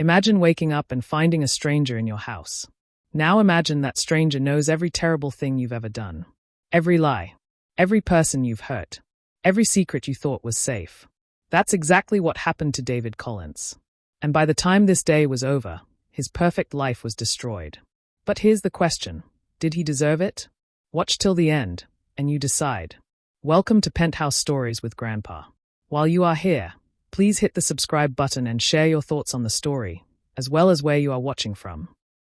Imagine waking up and finding a stranger in your house. Now imagine that stranger knows every terrible thing you've ever done. Every lie. Every person you've hurt. Every secret you thought was safe. That's exactly what happened to David Collins. And by the time this day was over, his perfect life was destroyed. But here's the question. Did he deserve it? Watch till the end, and you decide. Welcome to Penthouse Stories with Grandpa. While you are here, please hit the subscribe button and share your thoughts on the story, as well as where you are watching from.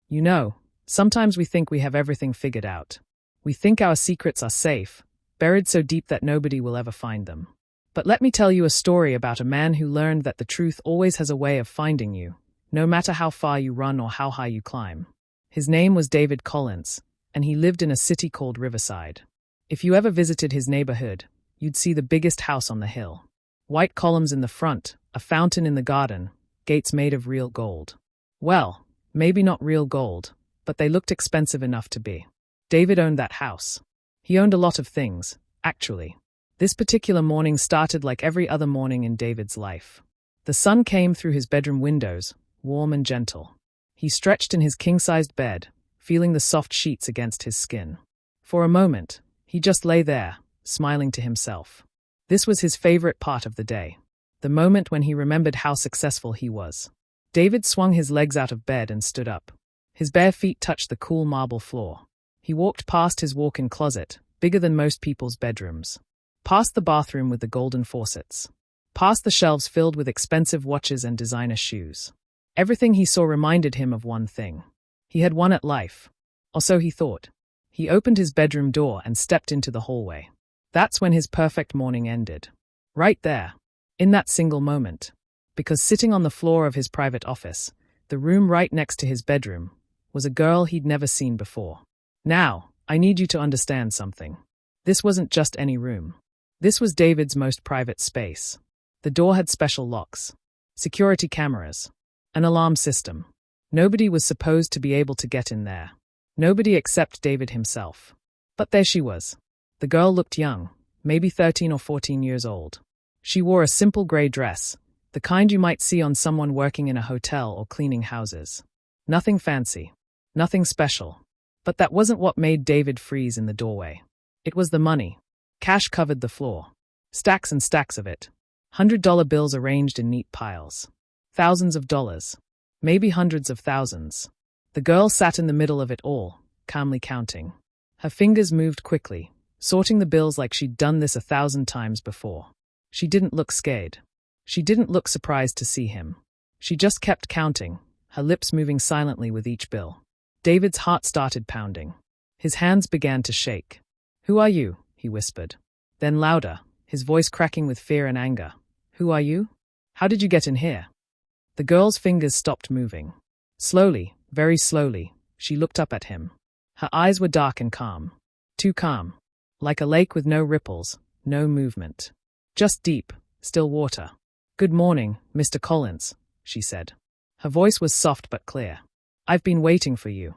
You know, sometimes we think we have everything figured out. We think our secrets are safe, buried so deep that nobody will ever find them. But let me tell you a story about a man who learned that the truth always has a way of finding you, no matter how far you run or how high you climb. His name was David Collins, and he lived in a city called Riverside. If you ever visited his neighborhood, you'd see the biggest house on the hill. White columns in the front, a fountain in the garden, gates made of real gold. Well, maybe not real gold, but they looked expensive enough to be. David owned that house. He owned a lot of things, actually. This particular morning started like every other morning in David's life. The sun came through his bedroom windows, warm and gentle. He stretched in his king-sized bed, feeling the soft sheets against his skin. For a moment, he just lay there, smiling to himself. This was his favorite part of the day, the moment when he remembered how successful he was. David swung his legs out of bed and stood up. His bare feet touched the cool marble floor. He walked past his walk-in closet, bigger than most people's bedrooms. Past the bathroom with the golden faucets. Past the shelves filled with expensive watches and designer shoes. Everything he saw reminded him of one thing. He had won at life. Or so he thought. He opened his bedroom door and stepped into the hallway. That's when his perfect morning ended. Right there. In that single moment. Because sitting on the floor of his private office, the room right next to his bedroom, was a girl he'd never seen before. Now, I need you to understand something. This wasn't just any room. This was David's most private space. The door had special locks, security cameras, an alarm system. Nobody was supposed to be able to get in there. Nobody except David himself. But there she was. The girl looked young, maybe 13 or 14 years old. She wore a simple gray dress, the kind you might see on someone working in a hotel or cleaning houses. Nothing fancy. Nothing special. But that wasn't what made David freeze in the doorway. It was the money. Cash covered the floor. Stacks and stacks of it. $100 bills arranged in neat piles. Thousands of dollars. Maybe hundreds of thousands. The girl sat in the middle of it all, calmly counting. Her fingers moved quickly, sorting the bills like she'd done this 1,000 times before. She didn't look scared. She didn't look surprised to see him. She just kept counting, her lips moving silently with each bill. David's heart started pounding. His hands began to shake. "Who are you?" he whispered. Then louder, his voice cracking with fear and anger. "Who are you? How did you get in here?" The girl's fingers stopped moving. Slowly, very slowly, she looked up at him. Her eyes were dark and calm. Too calm. Like a lake with no ripples, no movement. Just deep, still water. "Good morning, Mr. Collins," she said. Her voice was soft but clear. "I've been waiting for you."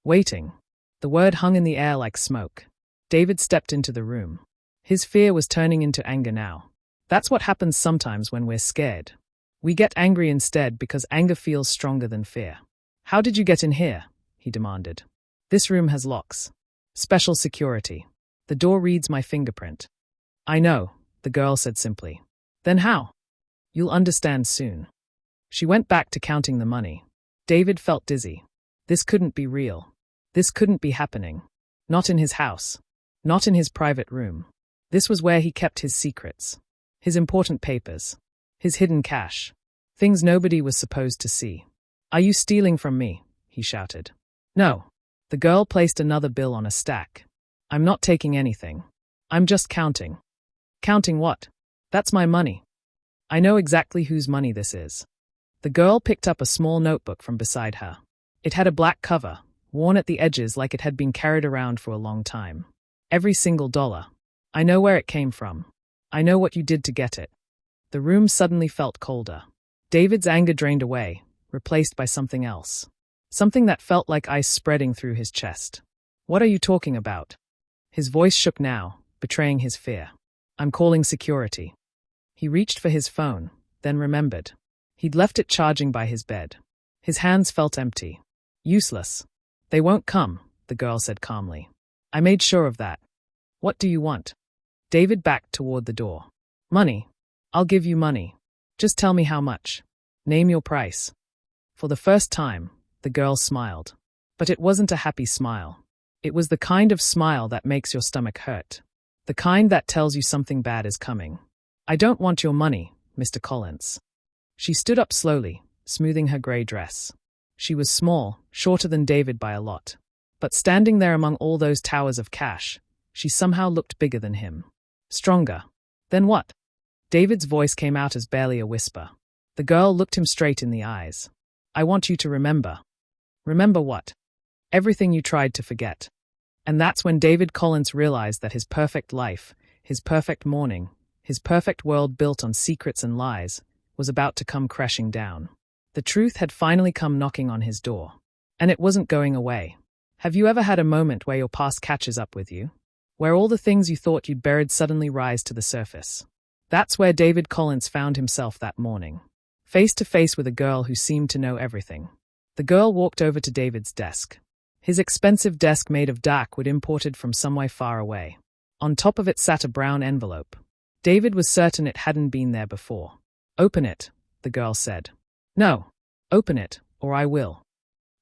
Waiting. The word hung in the air like smoke. David stepped into the room. His fear was turning into anger now. That's what happens sometimes when we're scared. We get angry instead because anger feels stronger than fear. "How did you get in here?" he demanded. "This room has locks. Special security. The door reads my fingerprint." "I know," the girl said simply. "Then how?" "You'll understand soon." She went back to counting the money. David felt dizzy. This couldn't be real. This couldn't be happening. Not in his house. Not in his private room. This was where he kept his secrets. His important papers. His hidden cash. Things nobody was supposed to see. "Are you stealing from me?" he shouted. "No." The girl placed another bill on a stack. "I'm not taking anything. I'm just counting." "Counting what?" "That's my money. I know exactly whose money this is." The girl picked up a small notebook from beside her. It had a black cover, worn at the edges like it had been carried around for a long time. "Every single dollar. I know where it came from. I know what you did to get it." The room suddenly felt colder. David's anger drained away, replaced by something else. Something that felt like ice spreading through his chest. "What are you talking about?" His voice shook now, betraying his fear. "I'm calling security." He reached for his phone, then remembered. He'd left it charging by his bed. His hands felt empty. Useless. They won't come, the girl said calmly. I made sure of that. What do you want? David backed toward the door. Money. I'll give you money. Just tell me how much. Name your price. For the first time, the girl smiled. But it wasn't a happy smile. It was the kind of smile that makes your stomach hurt. The kind that tells you something bad is coming. I don't want your money, Mr. Collins. She stood up slowly, smoothing her gray dress. She was small, shorter than David by a lot. But standing there among all those towers of cash, she somehow looked bigger than him. Stronger. Then what? David's voice came out as barely a whisper. The girl looked him straight in the eyes. I want you to remember. Remember what? Everything you tried to forget. And that's when David Collins realized that his perfect life, his perfect morning, his perfect world built on secrets and lies, was about to come crashing down. The truth had finally come knocking on his door. And it wasn't going away. Have you ever had a moment where your past catches up with you? Where all the things you thought you'd buried suddenly rise to the surface? That's where David Collins found himself that morning. Face to face with a girl who seemed to know everything. The girl walked over to David's desk. His expensive desk made of dark wood imported from somewhere far away. On top of it sat a brown envelope. David was certain it hadn't been there before. Open it, the girl said. No, open it, or I will.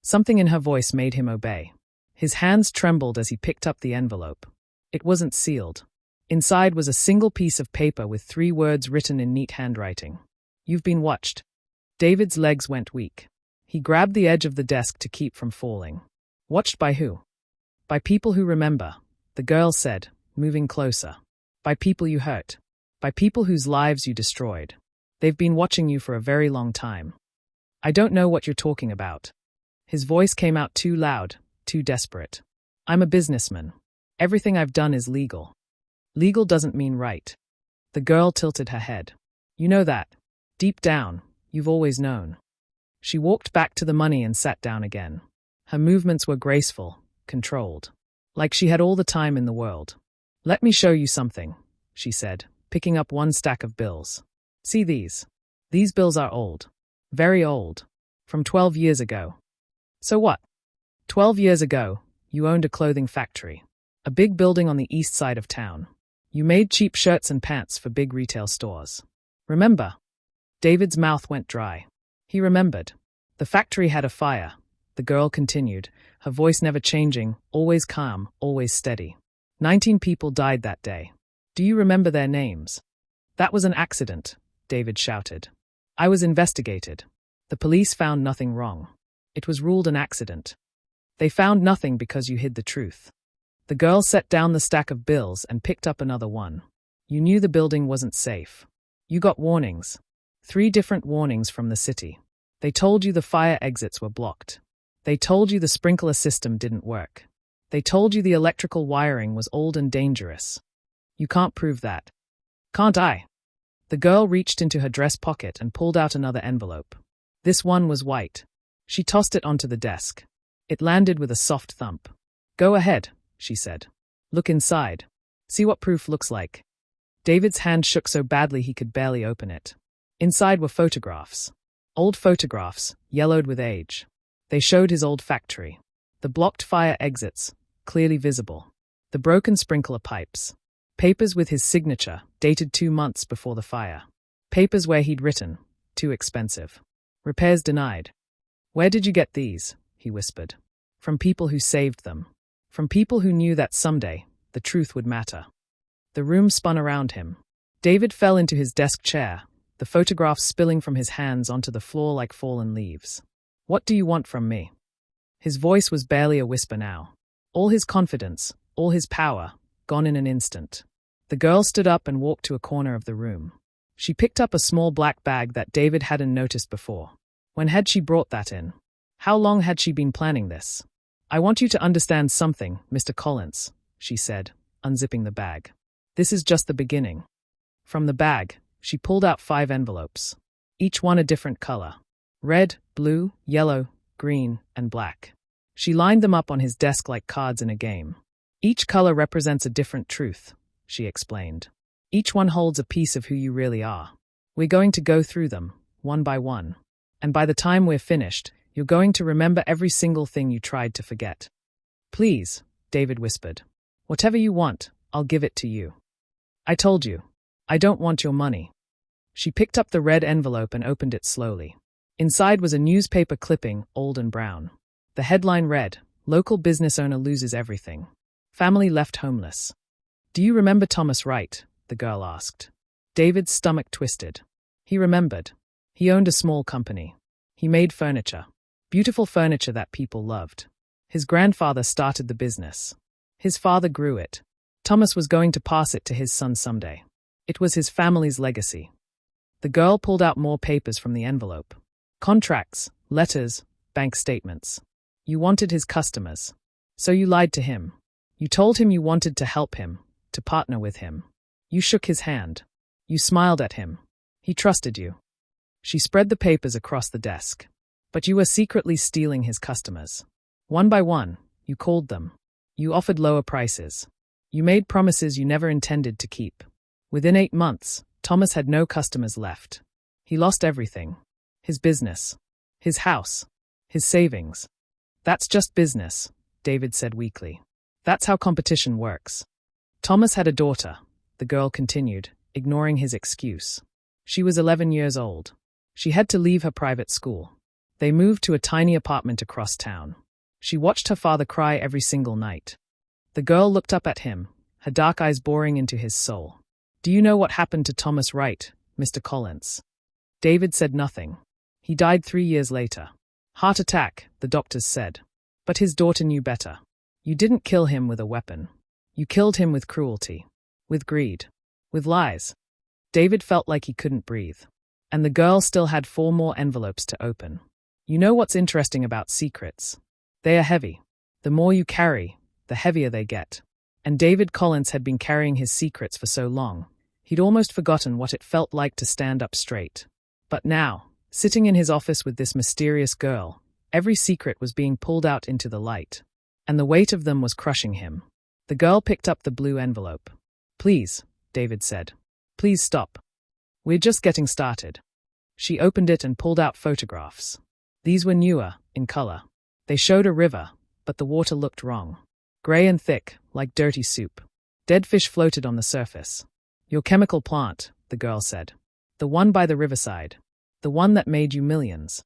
Something in her voice made him obey. His hands trembled as he picked up the envelope. It wasn't sealed. Inside was a single piece of paper with 3 words written in neat handwriting. You've been watched. David's legs went weak. He grabbed the edge of the desk to keep from falling. Watched by who? By people who remember, the girl said, moving closer. By people you hurt. By people whose lives you destroyed. They've been watching you for a very long time. I don't know what you're talking about. His voice came out too loud, too desperate. I'm a businessman. Everything I've done is legal. Legal doesn't mean right. The girl tilted her head. You know that. Deep down, you've always known. She walked back to the money and sat down again. Her movements were graceful, controlled. Like she had all the time in the world. Let me show you something, she said, picking up one stack of bills. See these. These bills are old. Very old. From 12 years ago. So what? 12 years ago, you owned a clothing factory. A big building on the east side of town. You made cheap shirts and pants for big retail stores. Remember? David's mouth went dry. He remembered. The factory had a fire. The girl continued, her voice never changing, always calm, always steady. 19 people died that day. Do you remember their names? That was an accident, David shouted. I was investigated. The police found nothing wrong. It was ruled an accident. They found nothing because you hid the truth. The girl set down the stack of bills and picked up another one. You knew the building wasn't safe. You got warnings. 3 different warnings from the city. They told you the fire exits were blocked. They told you the sprinkler system didn't work. They told you the electrical wiring was old and dangerous. You can't prove that. Can't I? The girl reached into her dress pocket and pulled out another envelope. This one was white. She tossed it onto the desk. It landed with a soft thump. Go ahead, she said. Look inside. See what proof looks like. David's hand shook so badly he could barely open it. Inside were photographs. Old photographs, yellowed with age. They showed his old factory. The blocked fire exits, clearly visible. The broken sprinkler pipes. Papers with his signature, dated 2 months before the fire. Papers where he'd written, too expensive. Repairs denied. Where did you get these? He whispered. From people who saved them. From people who knew that someday, the truth would matter. The room spun around him. David fell into his desk chair, the photographs spilling from his hands onto the floor like fallen leaves. What do you want from me? His voice was barely a whisper now. All his confidence, all his power, gone in an instant. The girl stood up and walked to a corner of the room. She picked up a small black bag that David hadn't noticed before. When had she brought that in? How long had she been planning this? I want you to understand something, Mr. Collins, she said, unzipping the bag. This is just the beginning. From the bag, she pulled out 5 envelopes. Each one a different color. Red, blue, yellow, green, and black. She lined them up on his desk like cards in a game. Each color represents a different truth, she explained. Each one holds a piece of who you really are. We're going to go through them, one by one. And by the time we're finished, You're going to remember every single thing you tried to forget. Please, David whispered. Whatever you want, I'll give it to you. I told you. I don't want your money. She picked up the red envelope and opened it slowly. Inside was a newspaper clipping, old and brown. The headline read, "Local business owner loses everything. Family left homeless." "Do you remember Thomas Wright?" the girl asked. David's stomach twisted. He remembered. He owned a small company. He made furniture. Beautiful furniture that people loved. His grandfather started the business. His father grew it. Thomas was going to pass it to his son someday. It was his family's legacy. The girl pulled out more papers from the envelope. Contracts, letters, bank statements. You wanted his customers. So you lied to him. You told him you wanted to help him, to partner with him. You shook his hand. You smiled at him. He trusted you. She spread the papers across the desk. But you were secretly stealing his customers. One by one, you called them. You offered lower prices. You made promises you never intended to keep. Within 8 months, Thomas had no customers left. He lost everything. His business. His house. His savings. That's just business, David said weakly. That's how competition works. Thomas had a daughter, the girl continued, ignoring his excuse. She was 11 years old. She had to leave her private school. They moved to a tiny apartment across town. She watched her father cry every single night. The girl looked up at him, her dark eyes boring into his soul. "Do you know what happened to Thomas Wright, Mr. Collins?" David said nothing. He died 3 years later. Heart attack, the doctors said. But his daughter knew better. You didn't kill him with a weapon. You killed him with cruelty. With greed. With lies. David felt like he couldn't breathe. And the girl still had 4 more envelopes to open. You know what's interesting about secrets? They are heavy. The more you carry, the heavier they get. And David Collins had been carrying his secrets for so long, he'd almost forgotten what it felt like to stand up straight. But now, sitting in his office with this mysterious girl, every secret was being pulled out into the light. And the weight of them was crushing him. The girl picked up the blue envelope. "Please," David said. "Please stop. We're just getting started." She opened it and pulled out photographs. These were newer, in color. They showed a river, but the water looked wrong. Gray and thick, like dirty soup. Dead fish floated on the surface. "Your chemical plant," the girl said. "The one by the riverside. The one that made you millions."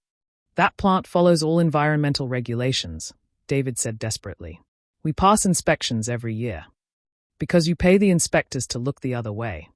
"That plant follows all environmental regulations," David said desperately. "We pass inspections every year. Because you pay the inspectors to look the other way."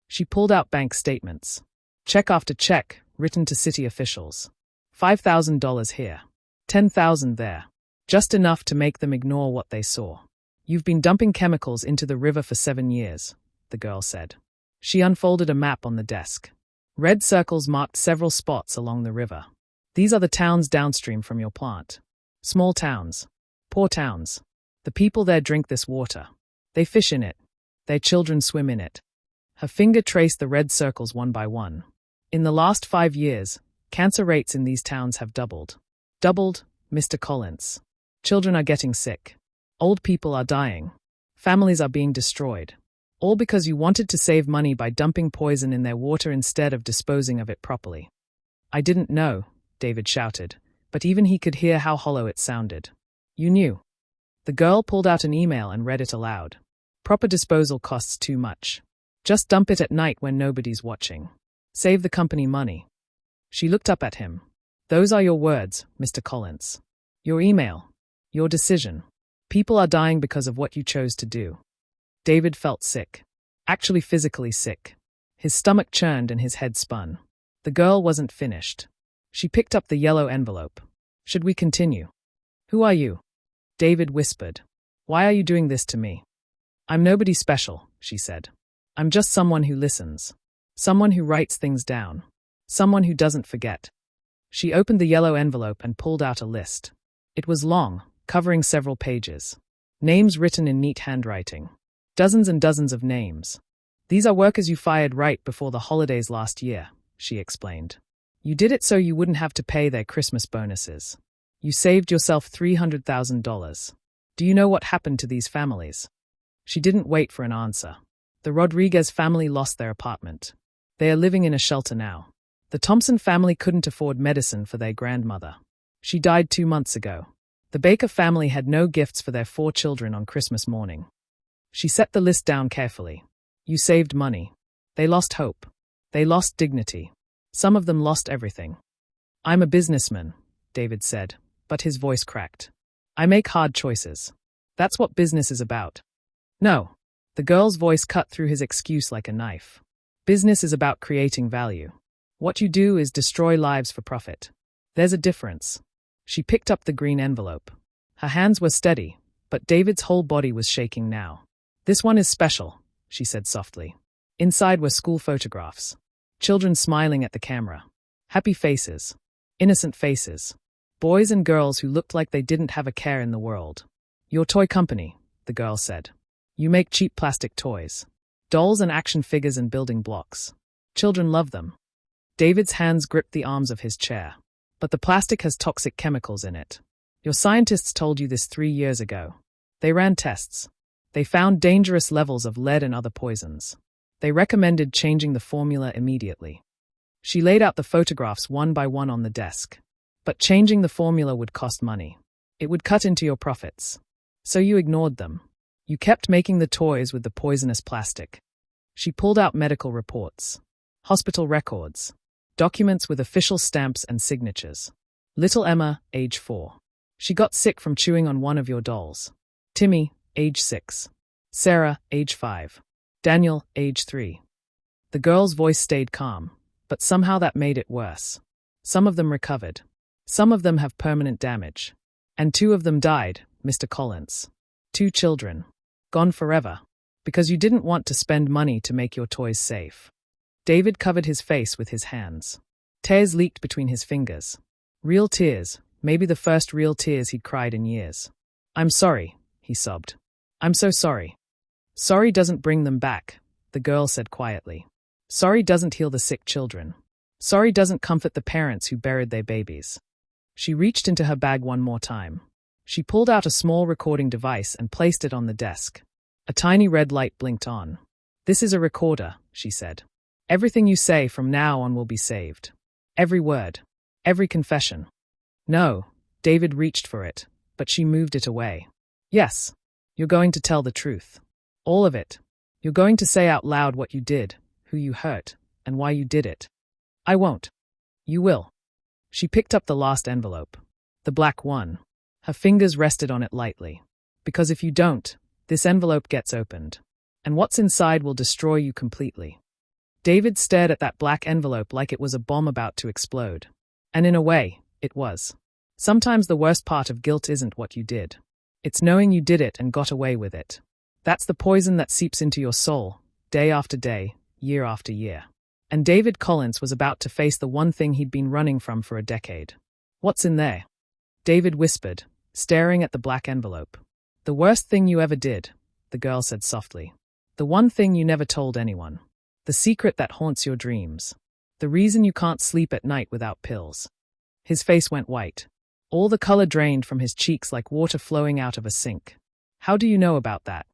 She pulled out bank statements. Check after check, written to city officials. $5,000 here. $10,000 there. Just enough to make them ignore what they saw. "You've been dumping chemicals into the river for 7 years, the girl said. She unfolded a map on the desk. Red circles marked several spots along the river. "These are the towns downstream from your plant. Small towns. Poor towns. The people there drink this water. They fish in it. Their children swim in it." Her finger traced the red circles one by one. "In the last 5 years, cancer rates in these towns have doubled. Doubled, Mr. Collins. Children are getting sick. Old people are dying. Families are being destroyed. All because you wanted to save money by dumping poison in their water instead of disposing of it properly." "I didn't know," David shouted, but even he could hear how hollow it sounded. "You knew." The girl pulled out an email and read it aloud. "Proper disposal costs too much. Just dump it at night when nobody's watching. Save the company money." She looked up at him. "Those are your words, Mr. Collins. Your email. Your decision. People are dying because of what you chose to do." David felt sick. Actually physically sick. His stomach churned and his head spun. The girl wasn't finished. She picked up the yellow envelope. "Should we continue?" "Who are you?" David whispered. "Why are you doing this to me?" "I'm nobody special," she said. "I'm just someone who listens. Someone who writes things down. Someone who doesn't forget." She opened the yellow envelope and pulled out a list. It was long, covering several pages. Names written in neat handwriting. Dozens and dozens of names. "These are workers you fired right before the holidays last year," she explained. "You did it so you wouldn't have to pay their Christmas bonuses. You saved yourself $300,000. Do you know what happened to these families?" She didn't wait for an answer. The Rodriguez family lost their apartment. They are living in a shelter now. The Thompson family couldn't afford medicine for their grandmother. She died 2 months ago. The Baker family had no gifts for their 4 children on Christmas morning. She set the list down carefully. You saved money. They lost hope. They lost dignity. Some of them lost everything. I'm a businessman, David said, but his voice cracked. I make hard choices. That's what business is about. No. The girl's voice cut through his excuse like a knife. Business is about creating value. What you do is destroy lives for profit. There's a difference. She picked up the green envelope. Her hands were steady, but David's whole body was shaking now. This one is special, she said softly. Inside were school photographs. Children smiling at the camera. Happy faces. Innocent faces. Boys and girls who looked like they didn't have a care in the world. Your toy company, the girl said. You make cheap plastic toys. Dolls and action figures and building blocks. Children love them. David's hands gripped the arms of his chair. But the plastic has toxic chemicals in it. Your scientists told you this 3 years ago. They ran tests. They found dangerous levels of lead and other poisons. They recommended changing the formula immediately. She laid out the photographs one by one on the desk. But changing the formula would cost money. It would cut into your profits. So you ignored them. You kept making the toys with the poisonous plastic. She pulled out medical reports, hospital records, documents with official stamps and signatures. Little Emma, age 4. She got sick from chewing on one of your dolls. Timmy, age 6. Sarah, age 5. Daniel, age 3. The girl's voice stayed calm, but somehow that made it worse. Some of them recovered. Some of them have permanent damage. And 2 of them died, Mr. Collins. 2 children. Gone forever. Because you didn't want to spend money to make your toys safe. David covered his face with his hands. Tears leaked between his fingers. Real tears, maybe the first real tears he'd cried in years. I'm sorry, he sobbed. I'm so sorry. Sorry doesn't bring them back, the girl said quietly. Sorry doesn't heal the sick children. Sorry doesn't comfort the parents who buried their babies. She reached into her bag one more time. She pulled out a small recording device and placed it on the desk. A tiny red light blinked on. This is a recorder, she said. Everything you say from now on will be saved. Every word. Every confession. No, David reached for it, but she moved it away. Yes, you're going to tell the truth. All of it. You're going to say out loud what you did, who you hurt, and why you did it. I won't. You will. She picked up the last envelope. The black one. Her fingers rested on it lightly. Because if you don't, this envelope gets opened. And what's inside will destroy you completely. David stared at that black envelope like it was a bomb about to explode. And in a way, it was. Sometimes the worst part of guilt isn't what you did. It's knowing you did it and got away with it. That's the poison that seeps into your soul, day after day, year after year. And David Collins was about to face the one thing he'd been running from for a decade. What's in there? David whispered, staring at the black envelope. The worst thing you ever did, the girl said softly. The one thing you never told anyone. The secret that haunts your dreams. The reason you can't sleep at night without pills. His face went white. All the color drained from his cheeks like water flowing out of a sink. How do you know about that?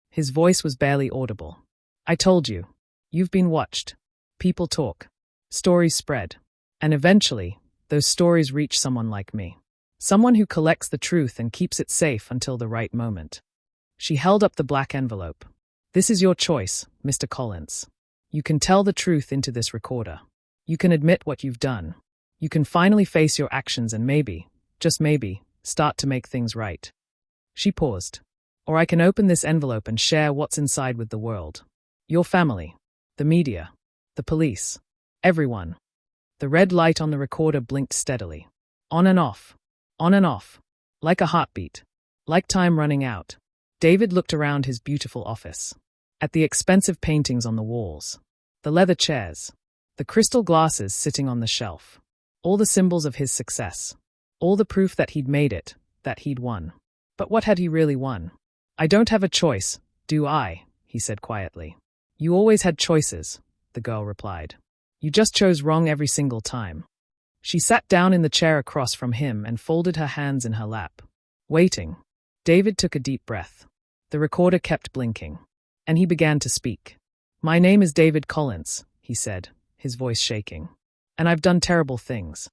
His voice was barely audible. I told you. You've been watched. People talk. Stories spread. And eventually, those stories reach someone like me. Someone who collects the truth and keeps it safe until the right moment. She held up the black envelope. This is your choice, Mr. Collins. You can tell the truth into this recorder. You can admit what you've done. You can finally face your actions and maybe, just maybe, start to make things right. She paused. Or I can open this envelope and share what's inside with the world. Your family. The media. The police. Everyone. The red light on the recorder blinked steadily. On and off. On and off. Like a heartbeat. Like time running out. David looked around his beautiful office. At the expensive paintings on the walls. The leather chairs. The crystal glasses sitting on the shelf. All the symbols of his success. All the proof that he'd made it, that he'd won. But what had he really won? I don't have a choice, do I? He said quietly. You always had choices, the girl replied. You just chose wrong every single time. She sat down in the chair across from him and folded her hands in her lap. Waiting. David took a deep breath. The recorder kept blinking. And he began to speak. My name is David Collins, he said, his voice shaking. And I've done terrible things.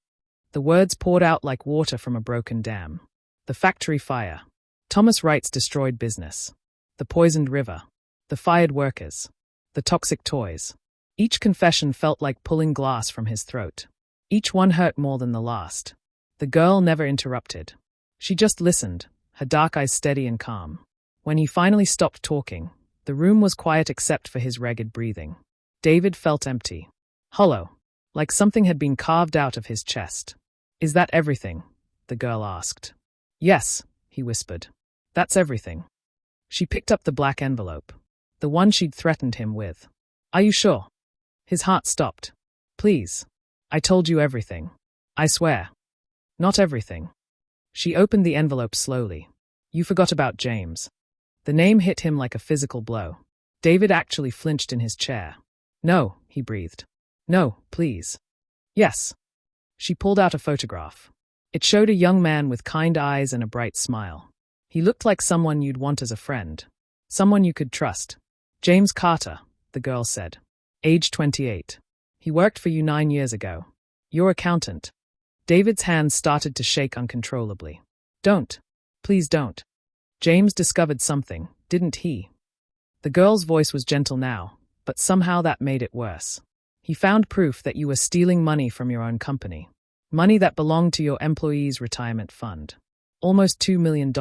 The words poured out like water from a broken dam. The factory fire. Thomas Wright's destroyed business. The poisoned river. The fired workers. The toxic toys. Each confession felt like pulling glass from his throat. Each one hurt more than the last. The girl never interrupted. She just listened, her dark eyes steady and calm. When he finally stopped talking, the room was quiet except for his ragged breathing. David felt empty. Hollow. Like something had been carved out of his chest. "Is that everything?" the girl asked. "Yes," he whispered. "That's everything." She picked up the black envelope. The one she'd threatened him with. "Are you sure?" His heart stopped. "Please. I told you everything. I swear." "Not everything." She opened the envelope slowly. "You forgot about James." The name hit him like a physical blow. David actually flinched in his chair. "No," he breathed. "No, please." "Yes." She pulled out a photograph. It showed a young man with kind eyes and a bright smile. He looked like someone you'd want as a friend. Someone you could trust. "James Carter," the girl said. "Age 28. He worked for you 9 years ago. Your accountant." David's hands started to shake uncontrollably. "Don't. Please don't." "James discovered something, didn't he?" The girl's voice was gentle now, but somehow that made it worse. "He found proof that you were stealing money from your own company. Money that belonged to your employees' retirement fund. Almost $2 million.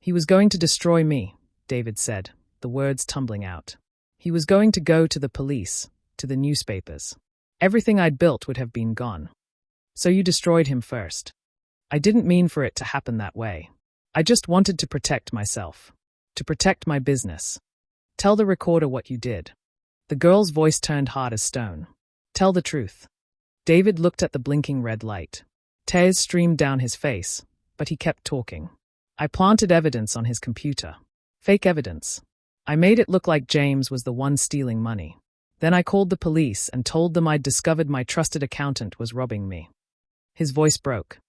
He was going to destroy me," David said, the words tumbling out. "He was going to go to the police, to the newspapers. Everything I'd built would have been gone. So you destroyed him first." "I didn't mean for it to happen that way. I just wanted to protect myself. To protect my business." "Tell the recorder what you did." The girl's voice turned hard as stone. "Tell the truth." David looked at the blinking red light. Tears streamed down his face, but he kept talking. "I planted evidence on his computer. Fake evidence. I made it look like James was the one stealing money. Then I called the police and told them I'd discovered my trusted accountant was robbing me." His voice broke.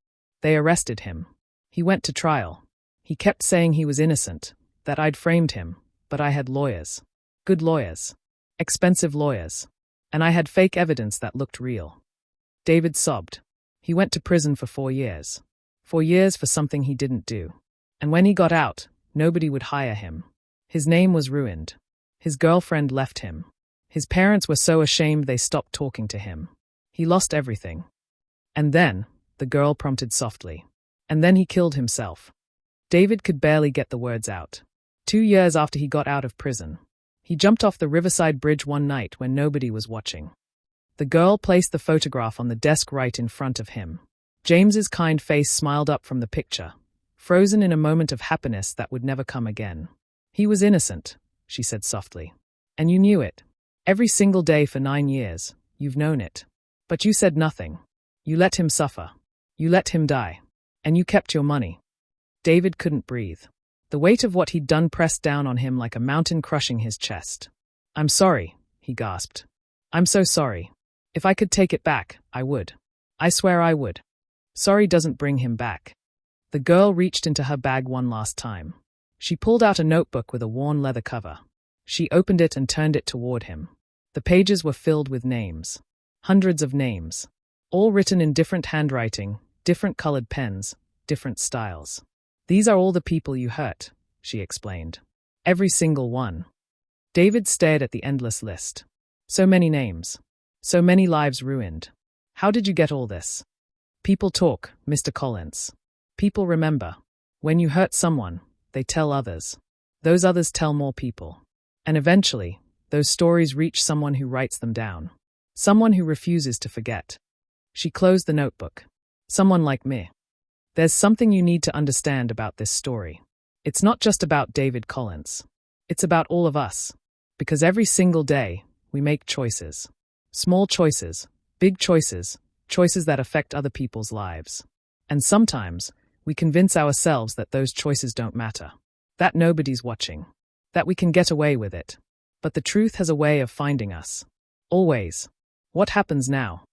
"They arrested him. He went to trial. He kept saying he was innocent, that I'd framed him, but I had lawyers. Good lawyers. Expensive lawyers. And I had fake evidence that looked real." David sobbed. "He went to prison for 4 years. 4 years for something he didn't do. And when he got out, nobody would hire him. His name was ruined. His girlfriend left him. His parents were so ashamed they stopped talking to him. He lost everything. And then," the girl prompted softly, "and then he killed himself." David could barely get the words out. 2 years after he got out of prison. He jumped off the Riverside Bridge one night when nobody was watching. The girl placed the photograph on the desk right in front of him. James's kind face smiled up from the picture, frozen in a moment of happiness that would never come again. "He was innocent," she said softly. "And you knew it. Every single day for 9 years, you've known it. But you said nothing. You let him suffer. You let him die. And you kept your money." David couldn't breathe. The weight of what he'd done pressed down on him like a mountain crushing his chest. "I'm sorry," he gasped. "I'm so sorry. If I could take it back, I would. I swear I would." "Sorry doesn't bring him back." The girl reached into her bag one last time. She pulled out a notebook with a worn leather cover. She opened it and turned it toward him. The pages were filled with names. Hundreds of names. All written in different handwriting, different colored pens, different styles. "These are all the people you hurt," she explained. "Every single one." David stared at the endless list. So many names. So many lives ruined. "How did you get all this?" "People talk, Mr. Collins. People remember. When you hurt someone, they tell others. Those others tell more people. And eventually, those stories reach someone who writes them down. Someone who refuses to forget." She closed the notebook. "Someone like me. There's something you need to understand about this story. It's not just about David Collins. It's about all of us. Because every single day, we make choices. Small choices, big choices, choices that affect other people's lives. And sometimes, we convince ourselves that those choices don't matter. That nobody's watching. That we can get away with it. But the truth has a way of finding us. Always. What happens now?"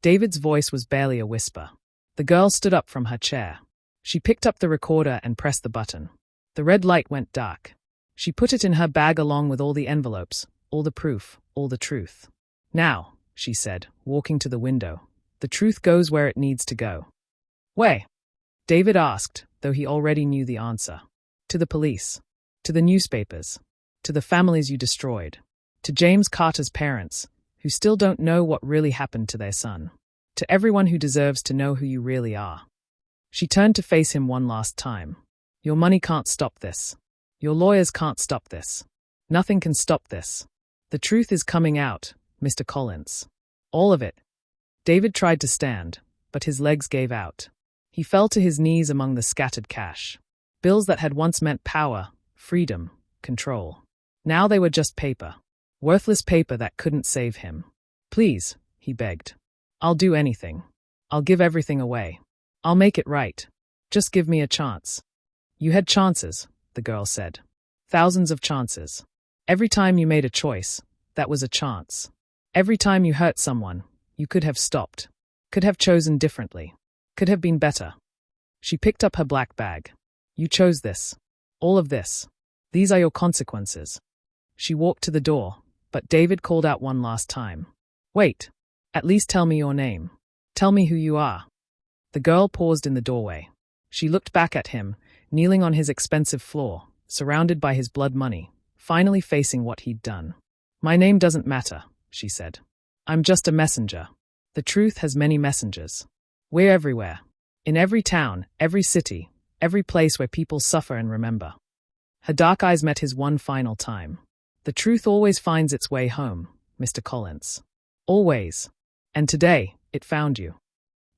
David's voice was barely a whisper. The girl stood up from her chair. She picked up the recorder and pressed the button. The red light went dark. She put it in her bag along with all the envelopes, all the proof, all the truth. "Now," she said, walking to the window. "The The truth goes where it needs to go. Where? David asked, though he already knew the answer. To the police. To the newspapers. To the families you destroyed. To James Carter's parents, who still don't know what really happened to their son. To everyone who deserves to know who you really are. She turned to face him one last time. Your money can't stop this. Your lawyers can't stop this. Nothing can stop this. The truth is coming out, Mr. Collins. All of it. David tried to stand, but his legs gave out. He fell to his knees among the scattered cash. Bills that had once meant power, freedom, control. Now they were just paper. Worthless paper that couldn't save him. Please, he begged. I'll do anything. I'll give everything away. I'll make it right. Just give me a chance. You had chances, the girl said. Thousands of chances. Every time you made a choice, that was a chance. Every time you hurt someone, you could have stopped. Could have chosen differently. Could have been better. She picked up her black bag. You chose this. All of this. These are your consequences. She walked to the door, but David called out one last time. Wait. At least tell me your name. Tell me who you are. The girl paused in the doorway. She looked back at him, kneeling on his expensive floor, surrounded by his blood money, finally facing what he'd done. My name doesn't matter, she said. I'm just a messenger. The truth has many messengers. We're everywhere. In every town, every city, every place where people suffer and remember. Her dark eyes met his one final time. The truth always finds its way home, Mr. Collins. Always. And today, it found you.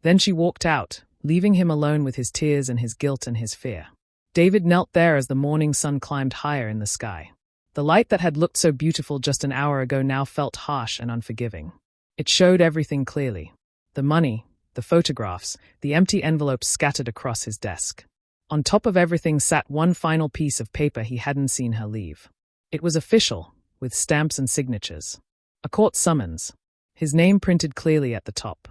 Then she walked out, leaving him alone with his tears and his guilt and his fear. David knelt there as the morning sun climbed higher in the sky. The light that had looked so beautiful just an hour ago now felt harsh and unforgiving. It showed everything clearly. The money, the photographs, the empty envelopes scattered across his desk. On top of everything sat one final piece of paper he hadn't seen her leave. It was official, with stamps and signatures. A court summons. His name printed clearly at the top.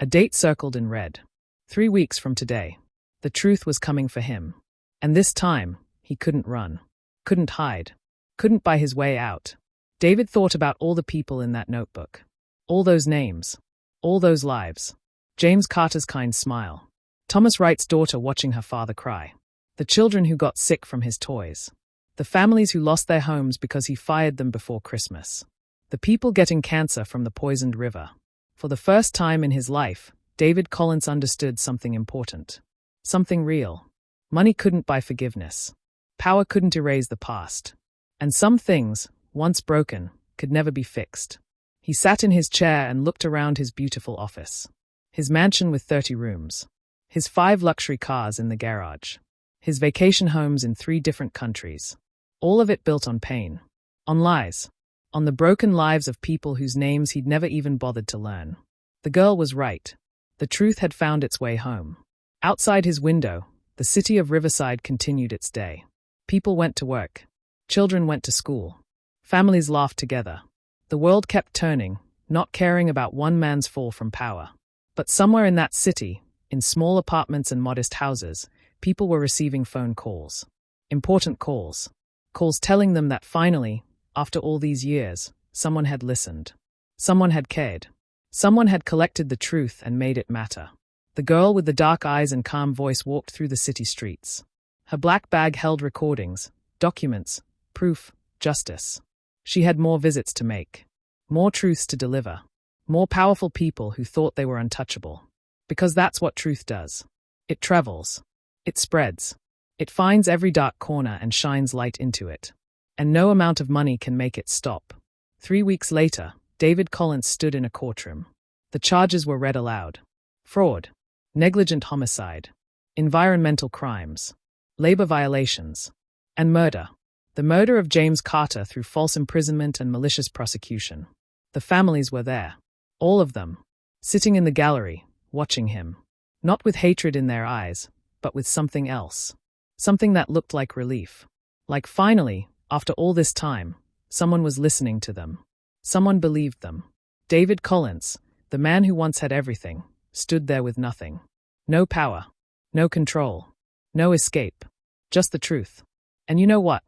A date circled in red. 3 weeks from today. The truth was coming for him. And this time, he couldn't run. Couldn't hide. Couldn't buy his way out. David thought about all the people in that notebook. All those names. All those lives. James Carter's kind smile. Thomas Wright's daughter watching her father cry. The children who got sick from his toys. The families who lost their homes because he fired them before Christmas. The people getting cancer from the poisoned river. For the first time in his life, David Collins understood something important. Something real. Money couldn't buy forgiveness. Power couldn't erase the past. And some things, once broken, could never be fixed. He sat in his chair and looked around his beautiful office. His mansion with 30 rooms. His 5 luxury cars in the garage. His vacation homes in 3 different countries. All of it built on pain. On lies. On the broken lives of people whose names he'd never even bothered to learn. The girl was right. The truth had found its way home. Outside his window, the city of Riverside continued its day. People went to work. Children went to school. Families laughed together. The world kept turning, not caring about one man's fall from power. But somewhere in that city, in small apartments and modest houses, people were receiving phone calls. Important calls. Calls telling them that finally, after all these years, someone had listened. Someone had cared. Someone had collected the truth and made it matter. The girl with the dark eyes and calm voice walked through the city streets. Her black bag held recordings, documents, proof, justice. She had more visits to make. More truths to deliver. More powerful people who thought they were untouchable. Because that's what truth does. It travels. It spreads. It finds every dark corner and shines light into it. And no amount of money can make it stop. 3 weeks later, David Collins stood in a courtroom. The charges were read aloud. Fraud. Negligent homicide. Environmental crimes. Labor violations. And murder. The murder of James Carter through false imprisonment and malicious prosecution. The families were there. All of them. Sitting in the gallery, watching him. Not with hatred in their eyes, but with something else. Something that looked like relief. Like finally, after all this time, someone was listening to them. Someone believed them. David Collins, the man who once had everything, stood there with nothing. No power. No control. No escape. Just the truth. And you know what?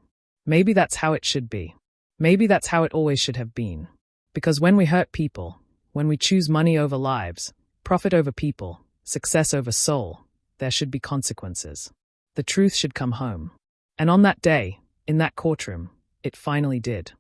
Maybe that's how it should be. Maybe that's how it always should have been. Because when we hurt people, when we choose money over lives, profit over people, success over soul, there should be consequences. The truth should come home. And on that day, in that courtroom, it finally did.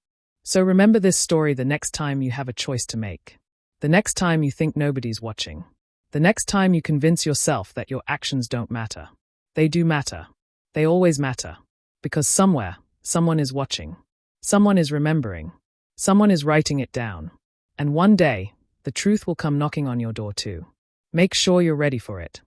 So remember this story the next time you have a choice to make. The next time you think nobody's watching. The next time you convince yourself that your actions don't matter. They do matter. They always matter. Because somewhere, someone is watching. Someone is remembering. Someone is writing it down. And one day, the truth will come knocking on your door too. Make sure you're ready for it.